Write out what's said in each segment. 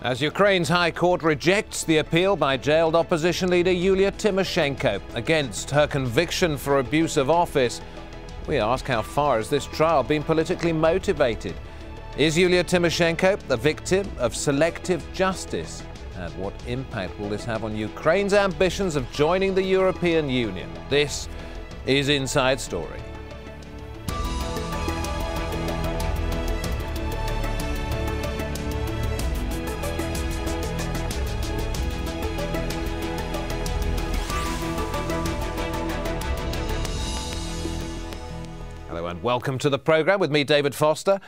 As Ukraine's High Court rejects the appeal by jailed opposition leader Yulia Tymoshenko against her conviction for abuse of office, we ask, how far has this trial been politically motivated? Is Yulia Tymoshenko the victim of selective justice? And what impact will this have on Ukraine's ambitions of joining the European Union? This is Inside Story. Hello and welcome to the programme with me, David Foster.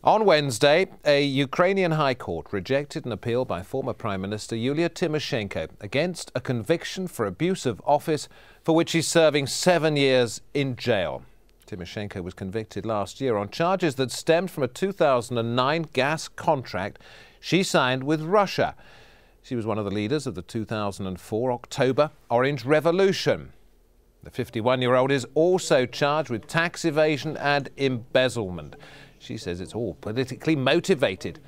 On Wednesday, a Ukrainian High Court rejected an appeal by former Prime Minister Yulia Tymoshenko against a conviction for abuse of office for which she's serving 7 years in jail. Tymoshenko was convicted last year on charges that stemmed from a 2009 gas contract she signed with Russia. She was one of the leaders of the 2004 October Orange Revolution. The 51-year-old is also charged with tax evasion and embezzlement. She says it's all politically motivated.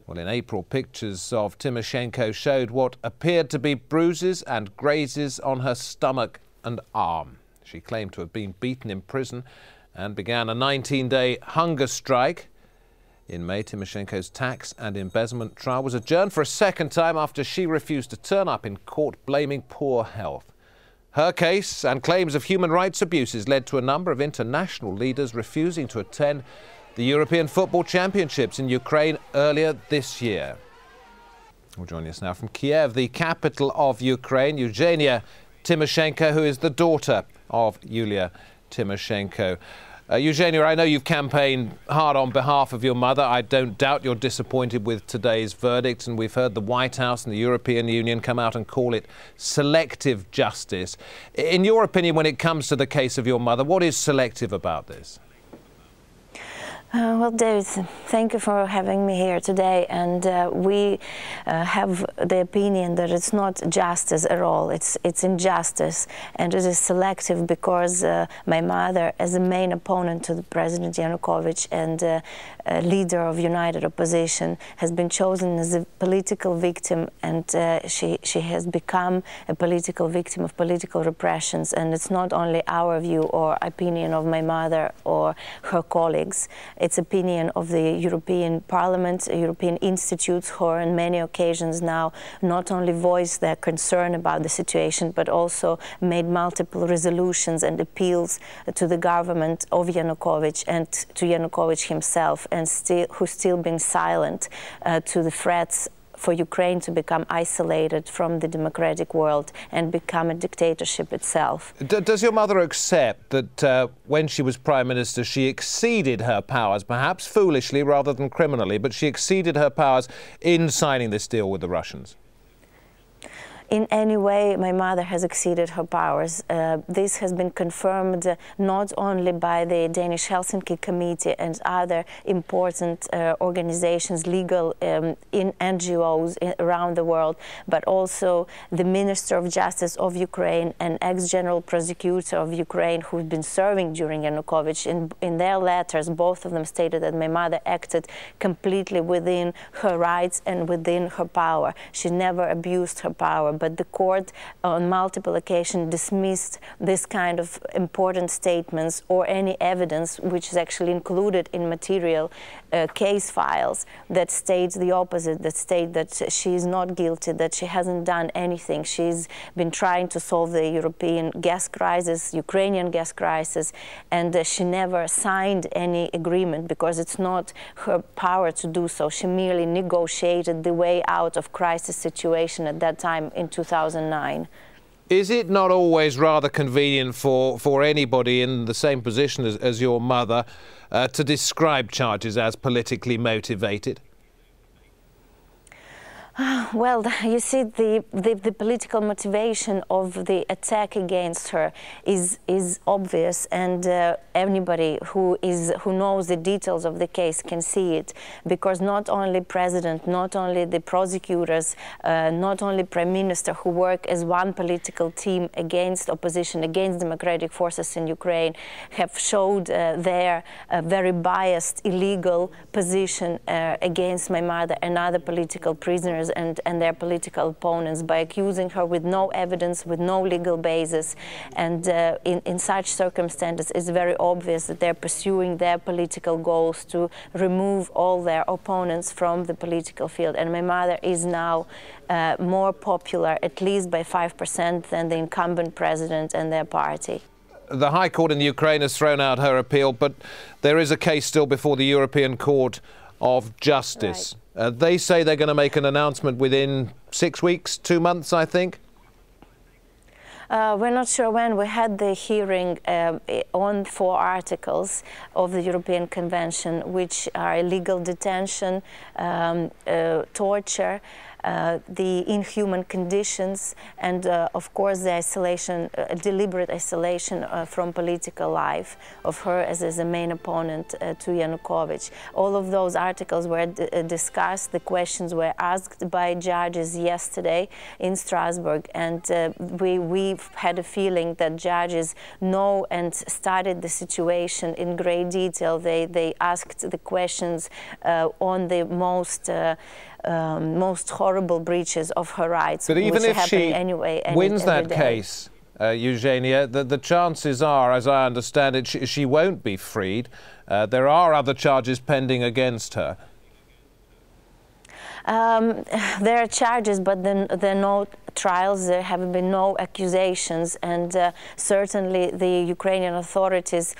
Well, in April, pictures of Tymoshenko showed what appeared to be bruises and grazes on her stomach and arm. She claimed to have been beaten in prison and began a 19-day hunger strike. In May, Tymoshenko's tax and embezzlement trial was adjourned for a second time after she refused to turn up in court, blaming poor health. Her case and claims of human rights abuses led to a number of international leaders refusing to attend the European Football Championships in Ukraine earlier this year. Well, joining us now from Kiev, the capital of Ukraine, Eugenia Tymoshenko, who is the daughter of Yulia Tymoshenko. Eugenia, I know you've campaigned hard on behalf of your mother. I don't doubt you're disappointed with today's verdict, and we've heard the White House and the European Union come out and call it selective justice. In your opinion, when it comes to the case of your mother, what is selective about this? Well, David, thank you for having me here today. And we have the opinion that it's not justice at all. It's injustice, and it is selective because my mother, as the main opponent to the President Yanukovych and leader of United Opposition, has been chosen as a political victim, and she has become a political victim of political repressions. And it's not only our view or opinion of my mother or her colleagues. It's opinion of the European Parliament, European institutes, who on many occasions now not only voiced their concern about the situation, but also made multiple resolutions and appeals to the government of Yanukovych and to Yanukovych himself, and who's still been silent to the threats for Ukraine to become isolated from the democratic world and become a dictatorship itself. Does your mother accept that when she was Prime Minister, she exceeded her powers, perhaps foolishly rather than criminally, but she exceeded her powers in signing this deal with the Russians? In any way, my mother has exceeded her powers. This has been confirmed not only by the Danish Helsinki Committee and other important organizations, legal in NGOs around the world, but also the Minister of Justice of Ukraine and ex-General Prosecutor of Ukraine, who've been serving during Yanukovych. In their letters, both of them stated that my mother acted completely within her rights and within her power. She never abused her power. But the court on multiple occasions dismissed this kind of important statements or any evidence which is actually included in material case files that state the opposite, that state that she is not guilty, that she hasn't done anything. She's been trying to solve the European gas crisis, Ukrainian gas crisis, and she never signed any agreement because it's not her power to do so. She merely negotiated the way out of crisis situation at that time in 2009. Is it not always rather convenient for anybody in the same position as your mother to describe charges as politically motivated? Well, you see, the political motivation of the attack against her is obvious, and anybody who knows the details of the case can see it, because not only president, not only the prosecutors, not only prime minister, who work as one political team against opposition, against democratic forces in Ukraine, have showed their very biased, illegal position against my mother and other political prisoners and their political opponents, by accusing her with no evidence, with no legal basis. And in such circumstances, it's very obvious that they're pursuing their political goals to remove all their opponents from the political field. And my mother is now more popular, at least by 5%, than the incumbent president and their party. The High Court in Ukraine has thrown out her appeal, but there is a case still before the European Court of Justice. Right. They say they're going to make an announcement within 6 weeks, 2 months, I think. We're not sure when. We had the hearing on 4 articles of the European Convention, which are illegal detention, torture, the inhuman conditions, and of course the isolation, deliberate isolation from political life of her as a main opponent to Yanukovych. All of those articles were discussed. The questions were asked by judges yesterday in Strasbourg, and we've had a feeling that judges know and studied the situation in great detail. They asked the questions on the most horrible breaches of her rights. But even if she wins that case, Eugenia, the chances are, as I understand it, she won't be freed. There are other charges pending against her. There are charges, but there are no trials. There have been no accusations, and certainly the Ukrainian authorities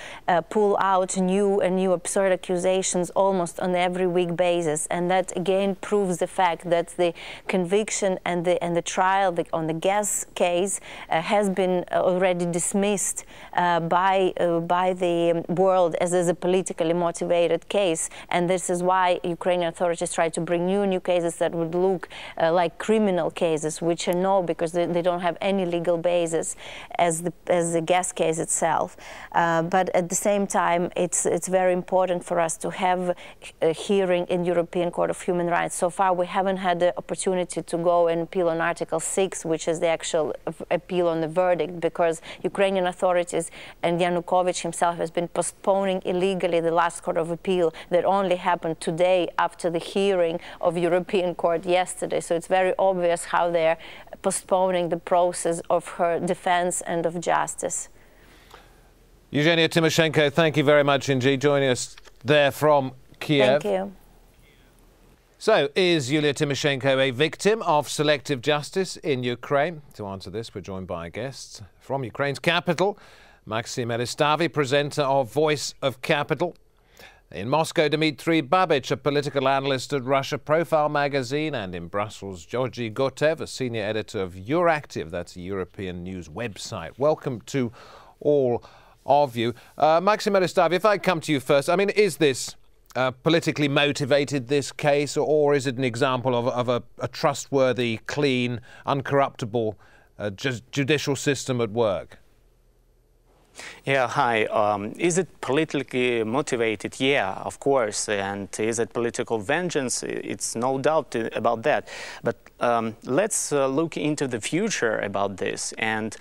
pull out new and new absurd accusations almost on every week basis, and that again proves the fact that the conviction and the trial on the gas case has been already dismissed by the world as a politically motivated case, and this is why Ukrainian authorities try to bring new cases that would look like criminal cases, which are no, because they don't have any legal basis as the gas case itself. But at the same time, it's very important for us to have a hearing in European Court of Human Rights. So far, we haven't had the opportunity to go and appeal on Article 6, which is the actual appeal on the verdict, because Ukrainian authorities and Yanukovych himself has been postponing illegally the last Court of Appeal that only happened today after the hearing of European Court yesterday. So it's very obvious how they're postponing the process of her defense and of justice. Eugenia Tymoshenko, thank you very much indeed, joining us there from Kiev. Thank you. So, is Yulia Tymoshenko a victim of selective justice in Ukraine? To answer this, we're joined by guests from Ukraine's capital, Maxim Eristavi, presenter of Voice of Capital. In Moscow, Dimitri Babich, a political analyst at Russia Profile magazine, and in Brussels, Georgi Gotev, a senior editor of Euractiv, that's a European news website. Welcome to all of you. Maxim Eristavi, if I come to you first, I mean, is this politically motivated, this case, or is it an example of a trustworthy, clean, uncorruptible judicial system at work? Yeah, hi. Is it politically motivated? Yeah, of course. And is it political vengeance? It's no doubt about that. But let's look into the future about this. And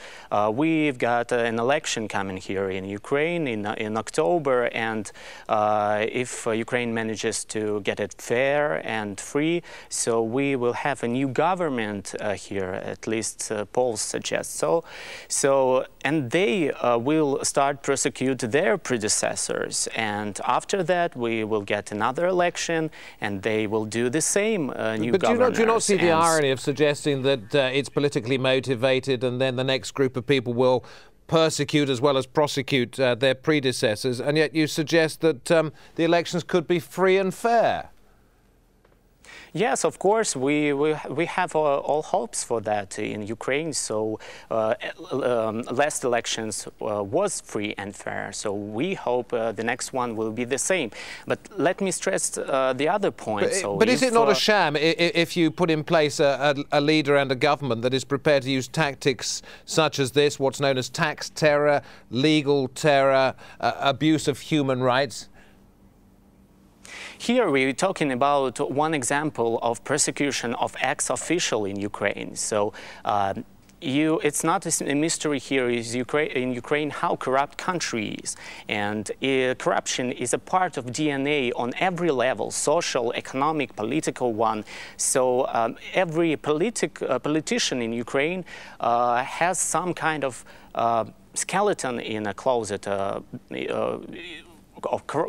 we've got an election coming here in Ukraine in October. And if Ukraine manages to get it fair and free, so we will have a new government here, at least polls suggest so. And they will start prosecute their predecessors, and after that we will get another election, and they will do the same. New governors. But do you not see the irony of suggesting that it's politically motivated, and then the next group of people will persecute as well as prosecute their predecessors, and yet you suggest that the elections could be free and fair? Yes, of course, we have all hopes for that in Ukraine. So last elections was free and fair. So we hope the next one will be the same. But let me stress the other point. But is it not a sham if you put in place a leader and a government that is prepared to use tactics such as this, what's known as tax terror, legal terror, abuse of human rights? Here we're talking about one example of persecution of ex-official in Ukraine. So it's not a mystery here in Ukraine how corrupt country is. And corruption is a part of DNA on every level, social, economic, political one. So every politician in Ukraine has some kind of skeleton in a closet,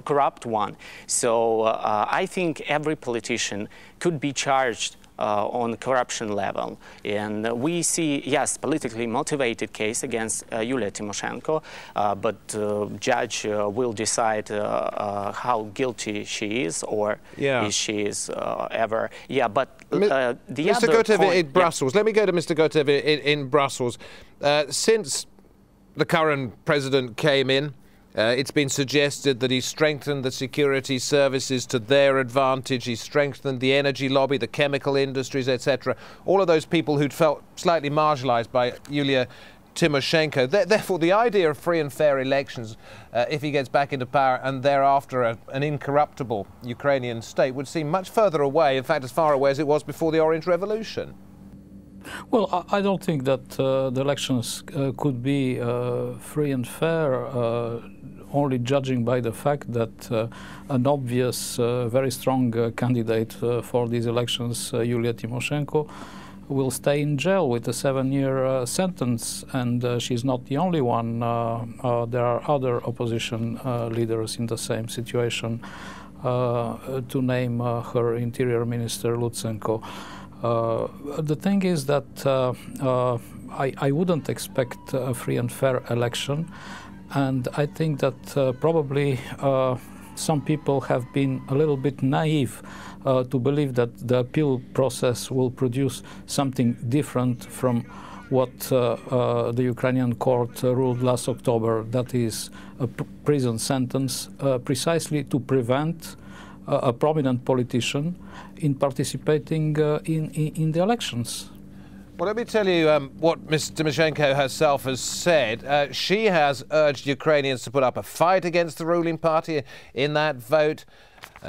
corrupt one. So I think every politician could be charged on corruption level. And we see, yes, politically motivated case against Yulia Tymoshenko, but judge will decide how guilty she is, or if she is ever. Yeah, but the Mr. Gotev in Brussels. Let me go to Mr. Gotev in Brussels. Since the current president came in, it's been suggested that he strengthened the security services to their advantage. He strengthened the energy lobby, the chemical industries, etc. All of those people who'd felt slightly marginalised by Yulia Tymoshenko. Therefore, the idea of free and fair elections, if he gets back into power, and thereafter an incorruptible Ukrainian state, would seem much further away, in fact, as far away as it was before the Orange Revolution. Well, I don't think that the elections could be free and fair, only judging by the fact that an obvious, very strong candidate for these elections, Yulia Tymoshenko, will stay in jail with a 7-year sentence, and she's not the only one. There are other opposition leaders in the same situation, to name her Interior Minister Lutsenko. The thing is that I wouldn't expect a free and fair election, and I think that probably some people have been a little bit naive to believe that the appeal process will produce something different from what the Ukrainian court ruled last October, that is a prison sentence, precisely to prevent a prominent politician in participating in the elections. Well, let me tell you what Ms. Tymoshenko herself has said. She has urged Ukrainians to put up a fight against the ruling party in that vote.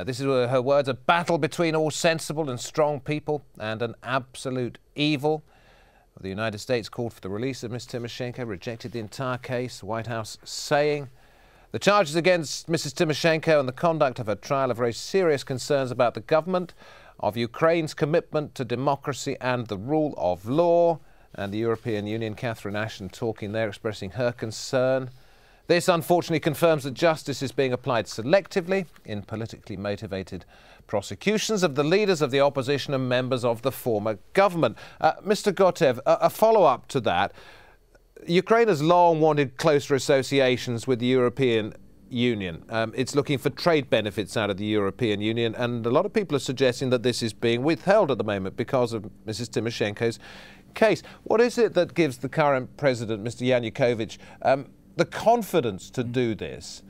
This is her words: a battle between all sensible and strong people and an absolute evil. The United States called for the release of Ms. Tymoshenko, rejected the entire case, the White House saying the charges against Mrs. Tymoshenko and the conduct of her trial have raised serious concerns about the government, of Ukraine's commitment to democracy and the rule of law. And the European Union, Catherine Ashton, talking there, expressing her concern. This unfortunately confirms that justice is being applied selectively in politically motivated prosecutions of the leaders of the opposition and members of the former government. Mr. Gotev, a follow-up to that. Ukraine has long wanted closer associations with the European Union. It's looking for trade benefits out of the European Union, and a lot of people are suggesting that this is being withheld at the moment because of Mrs. Tymoshenko's case. What is it that gives the current president, Mr. Yanukovych, the confidence to do this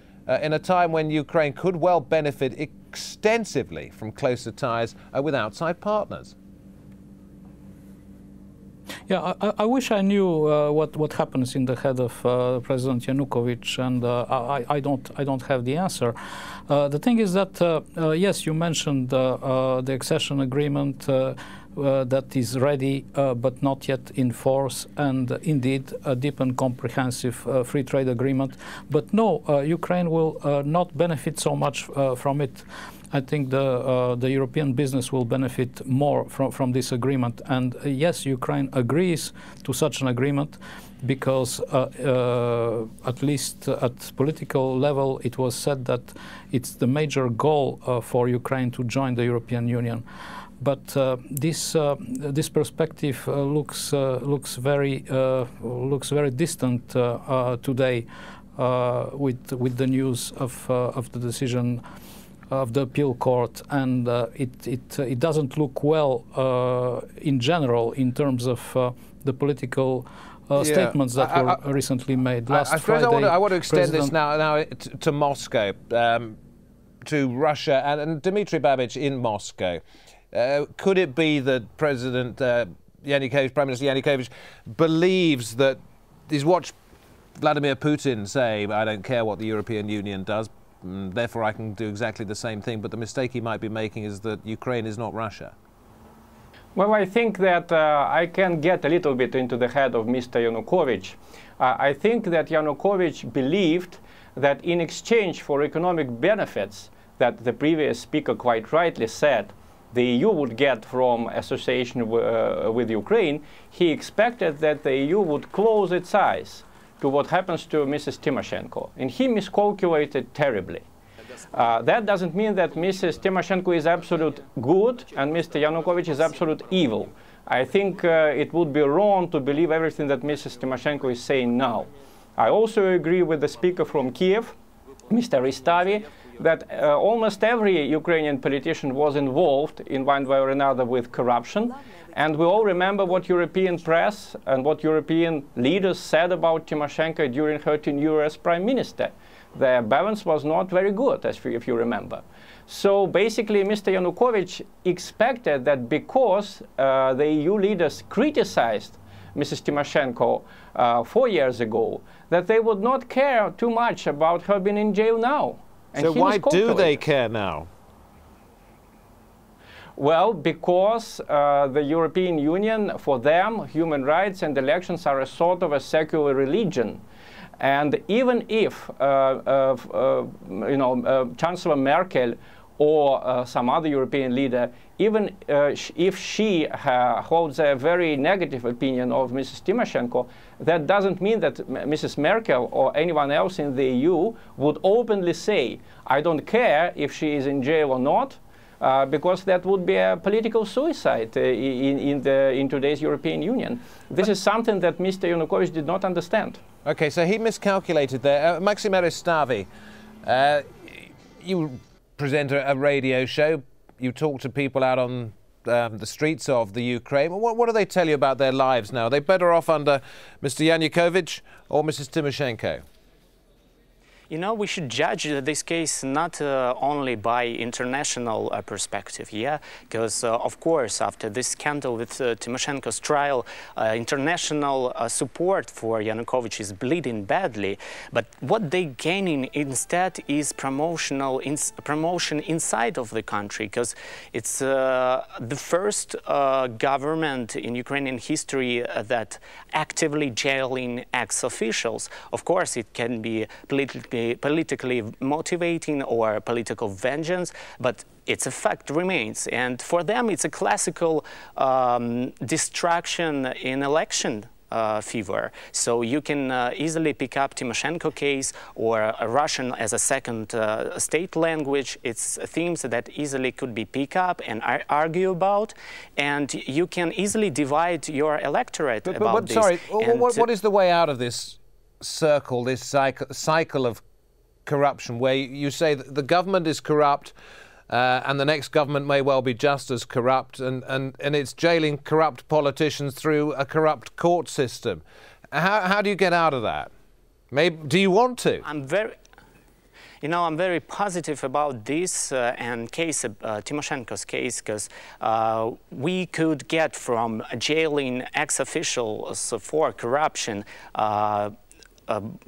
in a time when Ukraine could well benefit extensively from closer ties with outside partners? Yeah, I wish I knew what happens in the head of President Yanukovych, and I don't have the answer. The thing is that yes, you mentioned the accession agreement that is ready but not yet in force, and indeed a deep and comprehensive free trade agreement. But no, Ukraine will not benefit so much from it. I think the European business will benefit more from this agreement. And yes, Ukraine agrees to such an agreement because at least at political level it was said that it's the major goal for Ukraine to join the European Union. But this perspective looks very distant today with the news of the decision the appeal court, and it doesn't look well in general in terms of the political statements that were recently made. Last Friday, I want to extend this now to Moscow, to Russia, and Dimitri Babich in Moscow. Could it be that President Yanukovych, Prime Minister Yanukovych, believes that he's watched Vladimir Putin say, I don't care what the European Union does, therefore I can do exactly the same thing, but the mistake he might be making is that Ukraine is not Russia? Well, I think that I can get a little bit into the head of Mr. Yanukovych. I think that Yanukovych believed that in exchange for economic benefits that the previous speaker quite rightly said the EU would get from association with Ukraine, he expected that the EU would close its eyes to what happens to Mrs. Tymoshenko. And he miscalculated terribly. That doesn't mean that Mrs. Tymoshenko is absolute good and Mr. Yanukovych is absolute evil. I think it would be wrong to believe everything that Mrs. Tymoshenko is saying now. I also agree with the speaker from Kiev, Mr. Eristavi, that almost every Ukrainian politician was involved in one way or another with corruption. And we all remember what European press and what European leaders said about Tymoshenko during her tenure as prime minister. The balance was not very good, if you remember. So basically, Mr. Yanukovych expected that because the EU leaders criticized Mrs. Tymoshenko 4 years ago, that they would not care too much about her being in jail now. And so why do they care now? Well, because the European Union, for them, human rights and elections are a sort of a secular religion. And even if, Chancellor Merkel or some other European leader, even if she holds a very negative opinion of Mrs. Tymoshenko, that doesn't mean that Mrs. Merkel or anyone else in the EU would openly say, I don't care if she is in jail or not, because that would be a political suicide in today's European Union. This is something that Mr. Yanukovych did not understand. Okay, so he miscalculated there. Maxim Eristavi, you present a radio show. You talk to people out on the streets of the Ukraine. What do they tell you about their lives now? Are they better off under Mr. Yanukovych or Mrs. Tymoshenko? You know, we should judge this case not only by international perspective, yeah? Because, of course, after this scandal with Tymoshenko's trial, international support for Yanukovych is bleeding badly. But what they're gaining instead is promotion inside of the country, because it's the first government in Ukrainian history that actively jailing ex-officials. Of course, it can be politically motivating or political vengeance, but its effect remains. And for them, it's a classical distraction in election fever. So you can easily pick up Tymoshenko case or Russian as a second state language. It's themes that easily could be picked up and argue about, and you can easily divide your electorate about this. Sorry, what is the way out of this circle, this cycle of corruption, where you say that the government is corrupt and the next government may well be just as corrupt, and it's jailing corrupt politicians through a corrupt court system? How do you get out of that? Do you want to? I'm very positive about this and case, Tymoshenko's case, because we could get from jailing ex-officials for corruption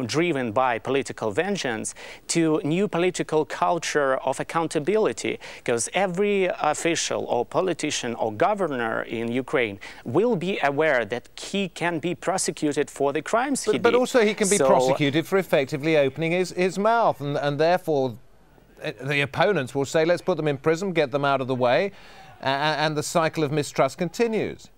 driven by political vengeance to new political culture of accountability, because every official or politician or governor in Ukraine will be aware that he can be prosecuted for the crimes he did. But also he can be prosecuted for effectively opening his mouth, and therefore the opponents will say, let's put them in prison, get them out of the way, and the cycle of mistrust continues.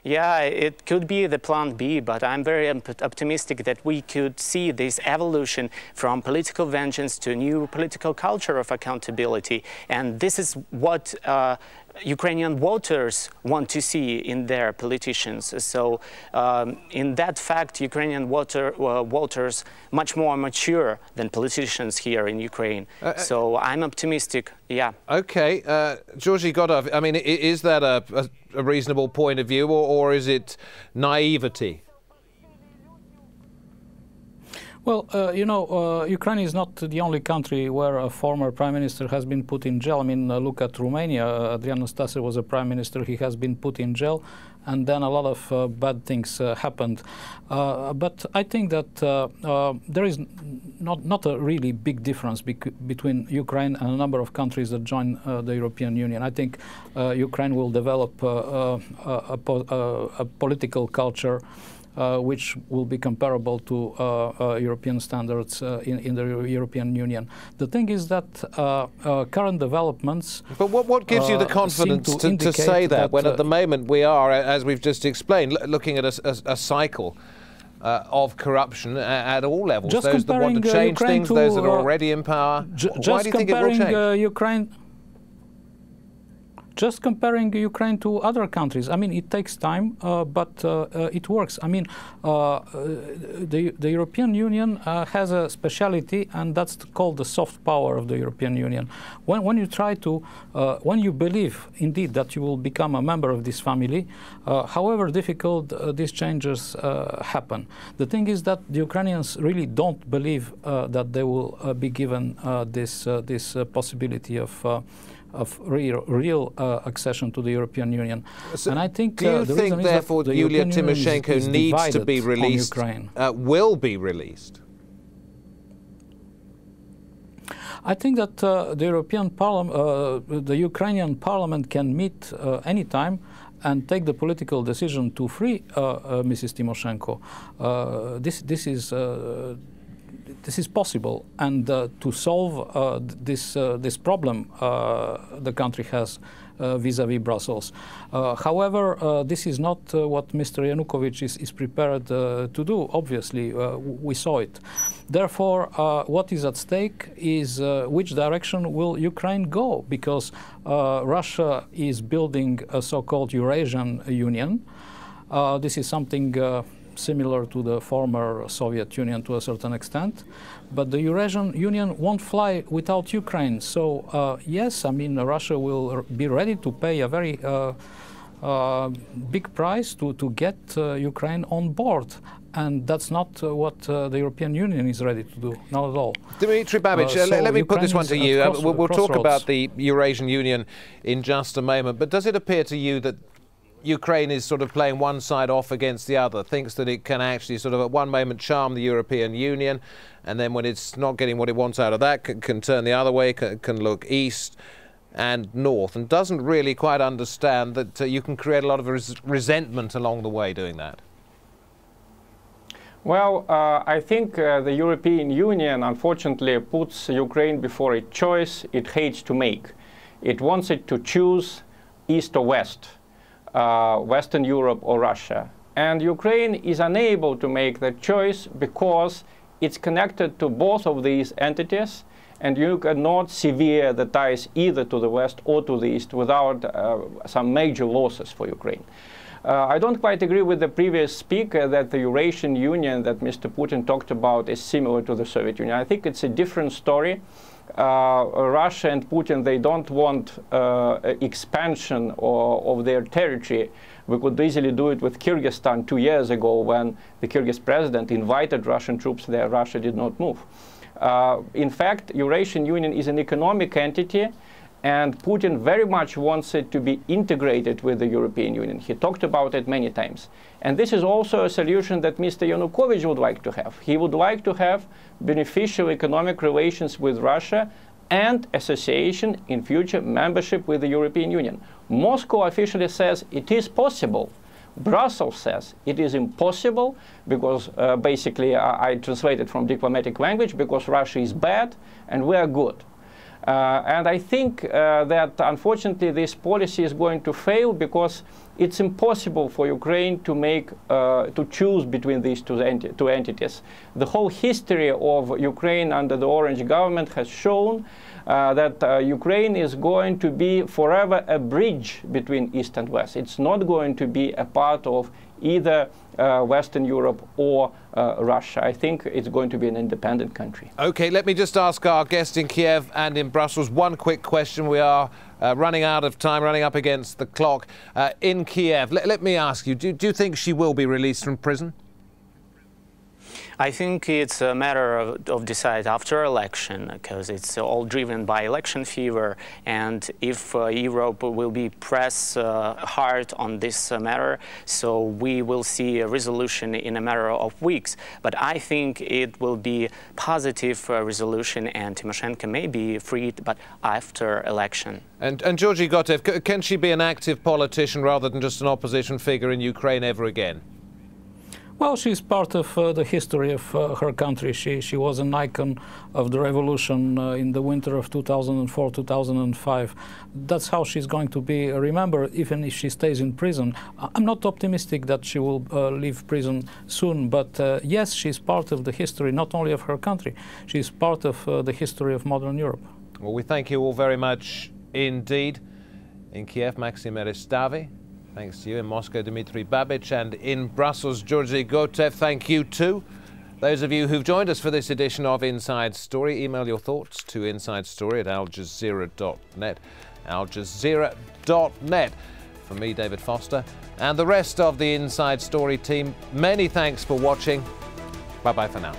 Yeah, it could be the plan B, but I'm very optimistic that we could see this evolution from political vengeance to a new political culture of accountability. And this is what Ukrainian voters want to see in their politicians. So in that fact, Ukrainian voters much more mature than politicians here in Ukraine. So I'm optimistic, yeah. Okay, Georgi Gotev, I mean, is that a reasonable point of view, or is it naivety? Well, you know, Ukraine is not the only country where a former prime minister has been put in jail. I mean, look at Romania. Adrian Năstase was a prime minister. He has been put in jail, and then a lot of bad things happened. But I think that there is not a really big difference between Ukraine and a number of countries that join the European Union. I think Ukraine will develop a political culture which will be comparable to European standards in the European Union. The thing is that current developments... But what gives you the confidence to say that when at the moment we are, as we've just explained, looking at a cycle of corruption at all levels? Just those that want to change things, those that are already in power. Why do you think it will change? Just comparing Ukraine to other countries, I mean, it takes time, but it works. I mean, the European Union has a speciality, and that's called the soft power of the European Union. When you try to, when you believe indeed that you will become a member of this family, however difficult these changes happen. The thing is that the Ukrainians really don't believe that they will be given this possibility of real accession to the European Union. So and I think do you think therefore Yulia Tymoshenko needs to be released, will be released? I think that the Ukrainian Parliament can meet anytime and take the political decision to free Mrs. Tymoshenko. This is possible, and to solve this problem the country has vis-à-vis Brussels. However, this is not what Mr. Yanukovych is prepared to do. Obviously, we saw it. Therefore, what is at stake is which direction will Ukraine go, because Russia is building a so-called Eurasian Union. This is something similar to the former Soviet Union to a certain extent, but the Eurasian Union won't fly without Ukraine. So yes, I mean, Russia will be ready to pay a very big price to get Ukraine on board. And that's not what the European Union is ready to do, not at all. Dimitri Babich, let me put this one to you. We'll talk about the Eurasian Union in just a moment, but does it appear to you that Ukraine is sort of playing one side off against the other, thinks that it can actually sort of at one moment charm the European Union, and then when it's not getting what it wants out of that, can turn the other way, can look east and north, and doesn't really quite understand that you can create a lot of resentment along the way doing that? Well, I think the European Union, unfortunately, puts Ukraine before a choice it hates to make. It wants it to choose east or west. Western Europe or Russia. And Ukraine is unable to make that choice because it's connected to both of these entities, and you cannot sever the ties either to the west or to the east without some major losses for Ukraine. I don't quite agree with the previous speaker that the Eurasian Union that Mr. Putin talked about is similar to the Soviet Union. I think it's a different story. Russia and Putin, they don't want expansion of their territory. We could easily do it with Kyrgyzstan 2 years ago when the Kyrgyz president invited Russian troops there. Russia did not move. In fact, Eurasian Union is an economic entity, and Putin very much wants it to be integrated with the European Union. He talked about it many times. And this is also a solution that Mr. Yanukovych would like to have. He would like to have beneficial economic relations with Russia and association in future membership with the European Union. Moscow officially says it is possible. Brussels says it is impossible because basically I translated from diplomatic language, because Russia is bad and we are good. And I think that unfortunately this policy is going to fail because it's impossible for Ukraine to make to choose between these two entities. The whole history of Ukraine under the Orange government has shown that Ukraine is going to be forever a bridge between East and West. It's not going to be a part of either Western Europe or Russia. I think it's going to be an independent country. Okay, let me just ask our guest in Kiev and in Brussels one quick question. We are running out of time, running up against the clock. In Kiev, let me ask you, do you think she will be released from prison? I think it's a matter of decide after election, because it's all driven by election fever, and if Europe will be press hard on this matter, so we will see a resolution in a matter of weeks. But I think it will be positive resolution, and Tymoshenko may be freed, but after election. And Georgi Gotev, can she be an active politician rather than just an opposition figure in Ukraine ever again? Well, she's part of the history of her country. She was an icon of the revolution in the winter of 2004-2005. That's how she's going to be remembered, even if she stays in prison. I'm not optimistic that she will leave prison soon, but yes, she's part of the history, not only of her country, she's part of the history of modern Europe. Well, we thank you all very much indeed. In Kiev, Maxim Eristavi. Thanks to you. In Moscow, Dimitri Babich. And in Brussels, Georgi Gotev, thank you too. Those of you who've joined us for this edition of Inside Story, email your thoughts to insidestory@aljazeera.net. aljazeera.net. From me, David Foster, and the rest of the Inside Story team, many thanks for watching. Bye-bye for now.